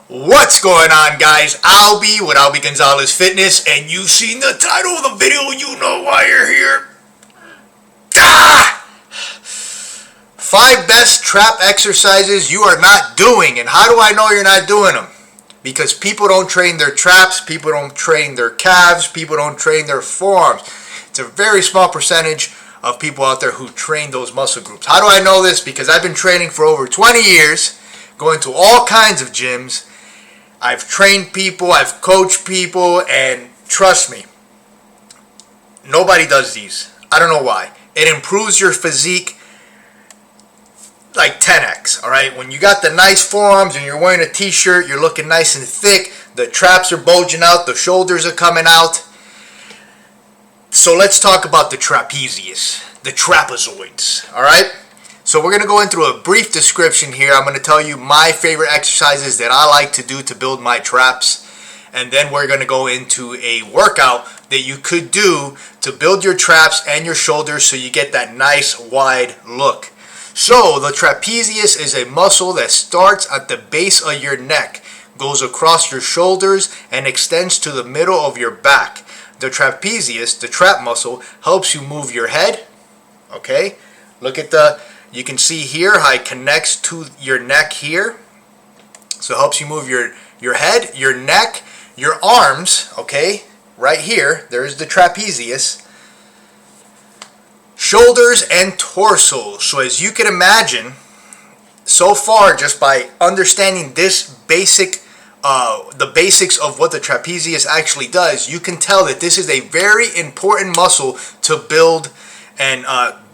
What's going on, guys? Albie with Albie Gonzalez Fitness, and you've seen the title of the video. You know why you're here. Ah! 5 best trap exercises you are not doing. And how do I know you're not doing them? Because people don't train their traps, people don't train their calves, people don't train their forearms. It's a very small percentage of people out there who train those muscle groups. How do I know this? Because I've been training for over 20 years, going to all kinds of gyms. I've trained people, I've coached people, and trust me, nobody does these. I don't know why. It improves your physique like 10x, alright? When you got the nice forearms and you're wearing a t-shirt, you're looking nice and thick, the traps are bulging out, the shoulders are coming out. So let's talk about the trapezius, the trapezoids, alright? So we're going to go into a brief description here. I'm going to tell you my favorite exercises that I like to do to build my traps. And then we're going to go into a workout that you could do to build your traps and your shoulders so you get that nice wide look. So the trapezius is a muscle that starts at the base of your neck, goes across your shoulders, and extends to the middle of your back. The trapezius, the trap muscle, helps you move your head. Okay? Look at you can see here how it connects to your neck here. So it helps you move your head, your neck, your arms, okay? Right here, there's the trapezius. Shoulders and torso. So as you can imagine, so far just by understanding this basic, the basics of what the trapezius actually does, you can tell that this is a very important muscle to build and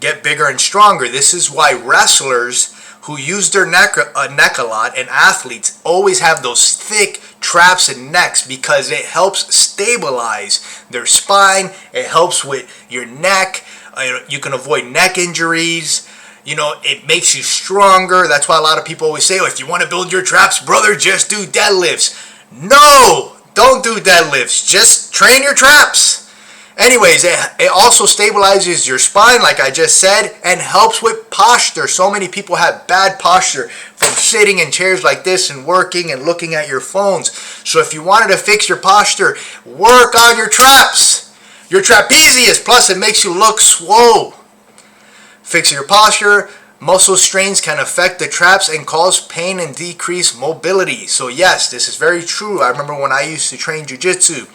get bigger and stronger. This is why wrestlers who use their neck a lot and athletes always have those thick traps and necks, because it helps stabilize their spine. It helps with your neck. You can avoid neck injuries. You know, it makes you stronger. That's why a lot of people always say, oh, if you want to build your traps, brother, just do deadlifts. No, don't do deadlifts. Just train your traps. Anyways, it also stabilizes your spine, like I just said, and helps with posture. So many people have bad posture from sitting in chairs like this and working and looking at your phones. So if you wanted to fix your posture, work on your traps, your trapezius. Plus, it makes you look swole. Fix your posture. Muscle strains can affect the traps and cause pain and decrease mobility. So yes, this is very true. I remember when I used to train jiu-jitsu,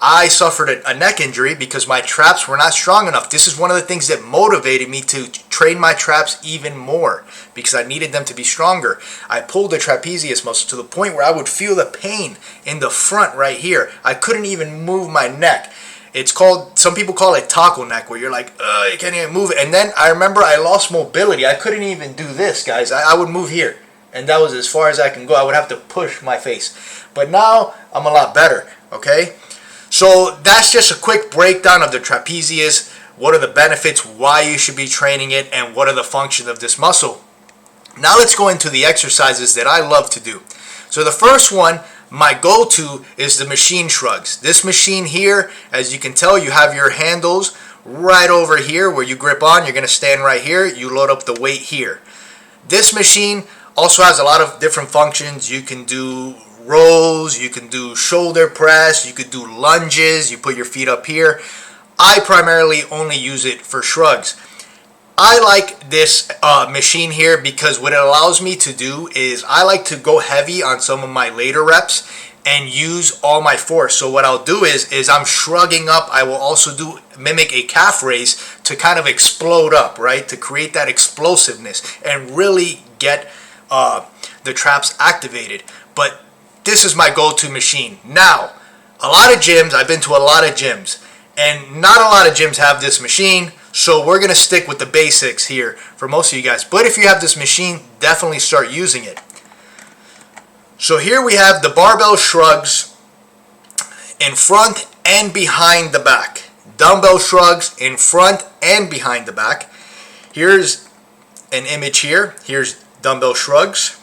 I suffered a neck injury because my traps were not strong enough. This is one of the things that motivated me to train my traps even more, because I needed them to be stronger. I pulled the trapezius muscle to the point where I would feel the pain in the front right here. I couldn't even move my neck. It's called, some people call it taco neck, where you're like, you can't even move it. And then I remember I lost mobility. I couldn't even do this, guys. I would move here, and that was as far as I can go. I would have to push my face. But now I'm a lot better, okay? So that's just a quick breakdown of the trapezius. What are the benefits, why you should be training it, and what are the functions of this muscle. Now let's go into the exercises that I love to do. So the first one, my go-to, is the machine shrugs. This machine here, as you can tell, you have your handles right over here where you grip on. You're going to stand right here. You load up the weight here. This machine also has a lot of different functions. You can do rows, you can do shoulder press, you could do lunges, you put your feet up here. I primarily only use it for shrugs. I like this machine here because what it allows me to do is I like to go heavy on some of my later reps and use all my force. So what I'll do is I'm shrugging up. I will also mimic a calf raise to kind of explode up, right? To create that explosiveness and really get the traps activated. But this is my go-to machine. Now, a lot of gyms, I've been to a lot of gyms, and not a lot of gyms have this machine, so we're going to stick with the basics here for most of you guys. But if you have this machine, definitely start using it. So here we have the barbell shrugs in front and behind the back. Dumbbell shrugs in front and behind the back. Here's an image here. Here's dumbbell shrugs.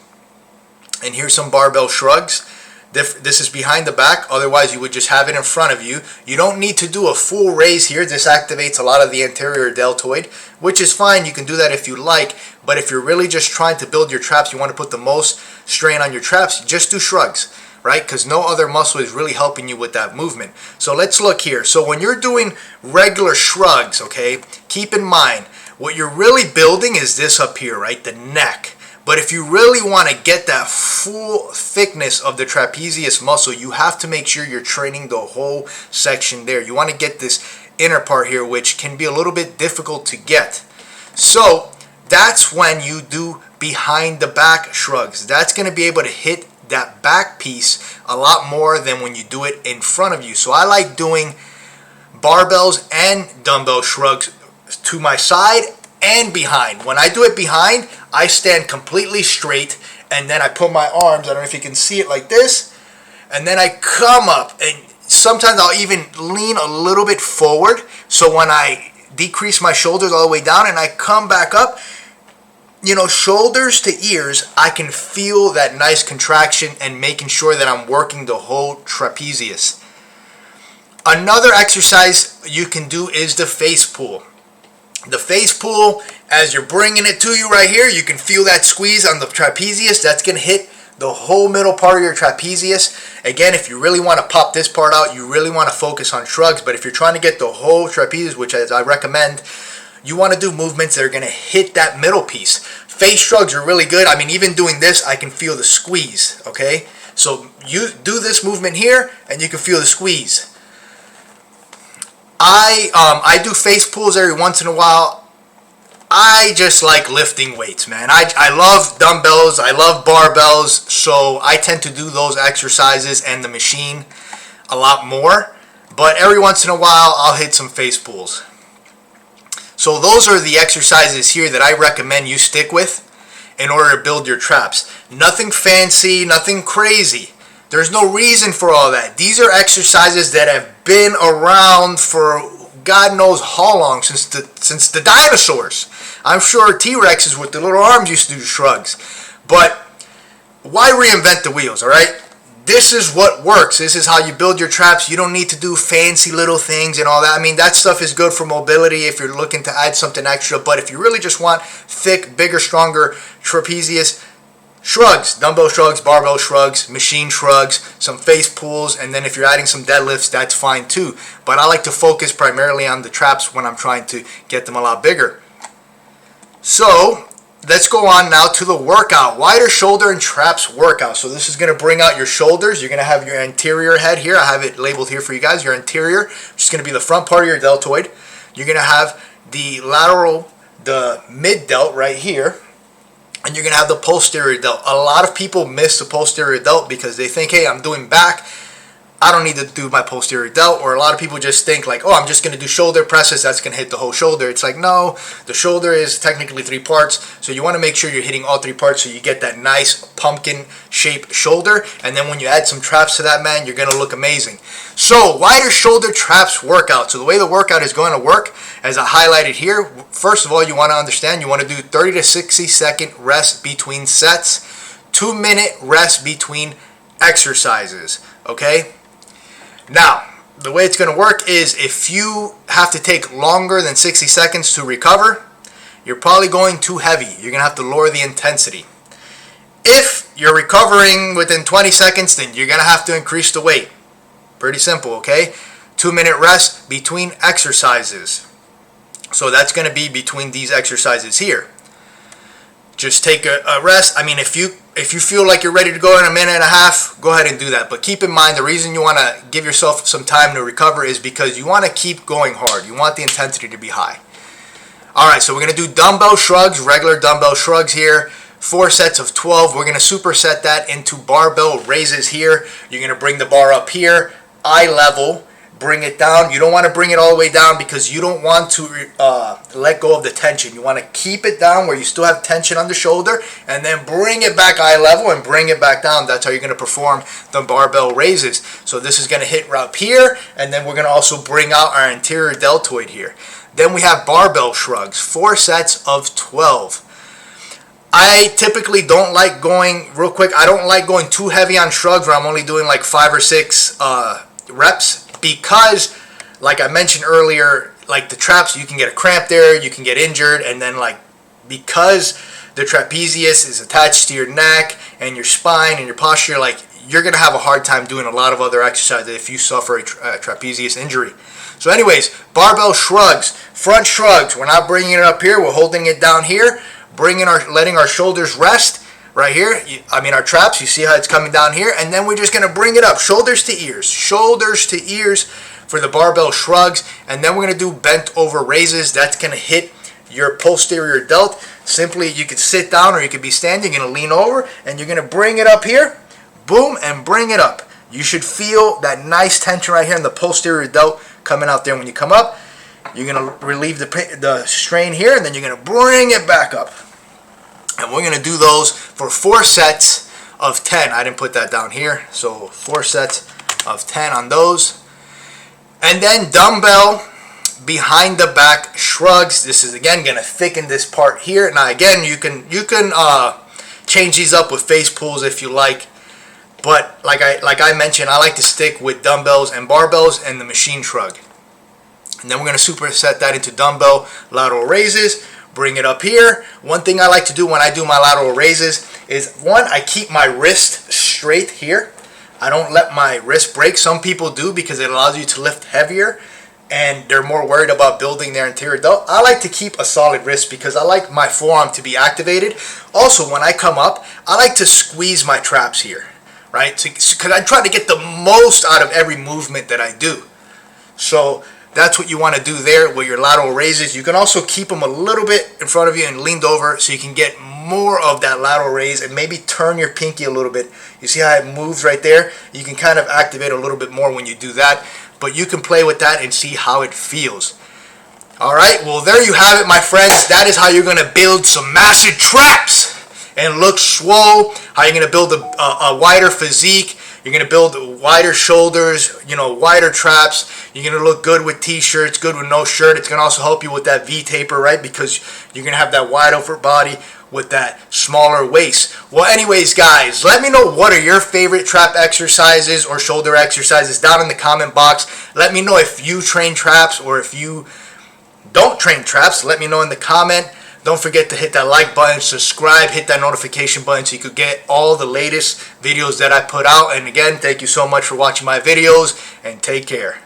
And here's some barbell shrugs. This is behind the back, otherwise you would just have it in front of you. You don't need to do a full raise here. This activates a lot of the anterior deltoid, which is fine. You can do that if you like, but if you're really just trying to build your traps, you want to put the most strain on your traps, just do shrugs, right? Because no other muscle is really helping you with that movement. So let's look here. So when you're doing regular shrugs, okay, keep in mind, what you're really building is this up here, right? The neck. But if you really want to get that full thickness of the trapezius muscle, you have to make sure you're training the whole section there. You want to get this inner part here, which can be a little bit difficult to get. So that's when you do behind the back shrugs. That's going to be able to hit that back piece a lot more than when you do it in front of you. So I like doing barbells and dumbbell shrugs to my side and behind. When I do it behind, I stand completely straight, and then I put my arms, I don't know if you can see it, like this, and then I come up, and sometimes I'll even lean a little bit forward, so when I decrease my shoulders all the way down and I come back up, you know, shoulders to ears, I can feel that nice contraction and making sure that I'm working the whole trapezius. Another exercise you can do is the face pull. The face pull, as you're bringing it to you right here, you can feel that squeeze on the trapezius. That's going to hit the whole middle part of your trapezius. Again, if you really want to pop this part out, you really want to focus on shrugs. But if you're trying to get the whole trapezius, which as I recommend, you want to do movements that are going to hit that middle piece. Face shrugs are really good. I mean, even doing this, I can feel the squeeze, okay? So you do this movement here, and you can feel the squeeze. I do face pulls every once in a while. I just like lifting weights, man. I love dumbbells, I love barbells, so I tend to do those exercises and the machine a lot more. But every once in a while, I'll hit some face pulls. So those are the exercises here that I recommend you stick with in order to build your traps. Nothing fancy, nothing crazy. There's no reason for all that. These are exercises that have been around for God knows how long, since the dinosaurs. I'm sure T-Rexes with the little arms used to do shrugs. But why reinvent the wheels, all right? This is what works. This is how you build your traps. You don't need to do fancy little things and all that. I mean, that stuff is good for mobility if you're looking to add something extra. But if you really just want thick, bigger, stronger trapezius, shrugs, dumbbell shrugs, barbell shrugs, machine shrugs, some face pulls, and then if you're adding some deadlifts, that's fine too. But I like to focus primarily on the traps when I'm trying to get them a lot bigger. So let's go on now to the workout. Wider shoulder and traps workout. So this is going to bring out your shoulders. You're going to have your anterior head here. I have it labeled here for you guys. Your anterior, which is going to be the front part of your deltoid. You're going to have the lateral, the mid delt right here. And you're going to have the posterior delt. A lot of people miss the posterior delt because they think, hey, I'm doing back, I don't need to do my posterior delt. Or a lot of people just think like, oh, I'm just going to do shoulder presses, that's going to hit the whole shoulder. It's like, no, the shoulder is technically 3 parts. So you want to make sure you're hitting all 3 parts so you get that nice pumpkin shaped shoulder. And then when you add some traps to that, man, you're going to look amazing. So wider shoulder traps workout. So the way the workout is going to work, as I highlighted here, first of all, you want to understand, you want to do 30 to 60 second rest between sets, 2-minute rest between exercises, okay? Now, the way it's going to work is if you have to take longer than 60 seconds to recover, you're probably going too heavy. You're going to have to lower the intensity. If you're recovering within 20 seconds, then you're going to have to increase the weight. Pretty simple, okay? 2-minute rest between exercises. So that's going to be between these exercises here. Just take a rest. I mean, if you feel like you're ready to go in a minute and a half, go ahead and do that. But keep in mind, the reason you want to give yourself some time to recover is because you want to keep going hard. You want the intensity to be high. All right, so we're going to do dumbbell shrugs, regular dumbbell shrugs here. 4 sets of 12. We're going to superset that into barbell raises here. You're going to bring the bar up here, eye level. Bring it down. You don't want to bring it all the way down because you don't want to let go of the tension. You want to keep it down where you still have tension on the shoulder and then bring it back eye level and bring it back down. That's how you're going to perform the barbell raises. So this is going to hit right up here, and then we're going to also bring out our anterior deltoid here. Then we have barbell shrugs, 4 sets of 12. I typically don't like going, real quick, I don't like going too heavy on shrugs where I'm only doing like 5 or 6 reps, because like I mentioned earlier, like the traps, you can get a cramp there, you can get injured, and then like because the trapezius is attached to your neck and your spine and your posture, like you're gonna have a hard time doing a lot of other exercises if you suffer a trapezius injury. So anyways, barbell shrugs, front shrugs, we're not bringing it up here, we're holding it down here, letting our shoulders rest right here. Our traps, you see how it's coming down here, and then we're just gonna bring it up, shoulders to ears for the barbell shrugs, and then we're gonna do bent over raises. That's gonna hit your posterior delt. Simply, you can sit down or you could be standing, you're gonna lean over, and you're gonna bring it up here, boom, and bring it up. You should feel that nice tension right here in the posterior delt coming out there when you come up. You're going to relieve the strain here, and then you're going to bring it back up. And we're going to do those for 4 sets of 10. I didn't put that down here. So 4 sets of 10 on those. And then dumbbell behind the back shrugs. This is again going to thicken this part here. Now again, you can change these up with face pulls if you like. But like I mentioned, I like to stick with dumbbells and barbells and the machine shrug. And then we're going to superset that into dumbbell lateral raises. Bring it up here. One thing I like to do when I do my lateral raises is, one, I keep my wrist straight here. I don't let my wrist break. Some people do because it allows you to lift heavier and they're more worried about building their anterior delt. I like to keep a solid wrist because I like my forearm to be activated. Also, when I come up, I like to squeeze my traps here, right? Because I try to get the most out of every movement that I do. So that's what you want to do there with your lateral raises. You can also keep them a little bit in front of you and leaned over so you can get more of that lateral raise, and maybe turn your pinky a little bit. You see how it moves right there? You can kind of activate a little bit more when you do that, but you can play with that and see how it feels. Alright, well there you have it, my friends. That is how you're going to build some massive traps and look swole, how you're going to build a wider physique. You're going to build wider shoulders, wider traps. You're going to look good with t-shirts, good with no shirt. It's going to also help you with that V-taper, right? Because you're going to have that wide over body with that smaller waist. Well, anyways, guys, let me know what are your favorite trap exercises or shoulder exercises down in the comment box. Let me know if you train traps or if you don't train traps. Let me know in the comment. Don't forget to hit that like button, subscribe, hit that notification button so you could get all the latest videos that I put out. And again, thank you so much for watching my videos, and take care.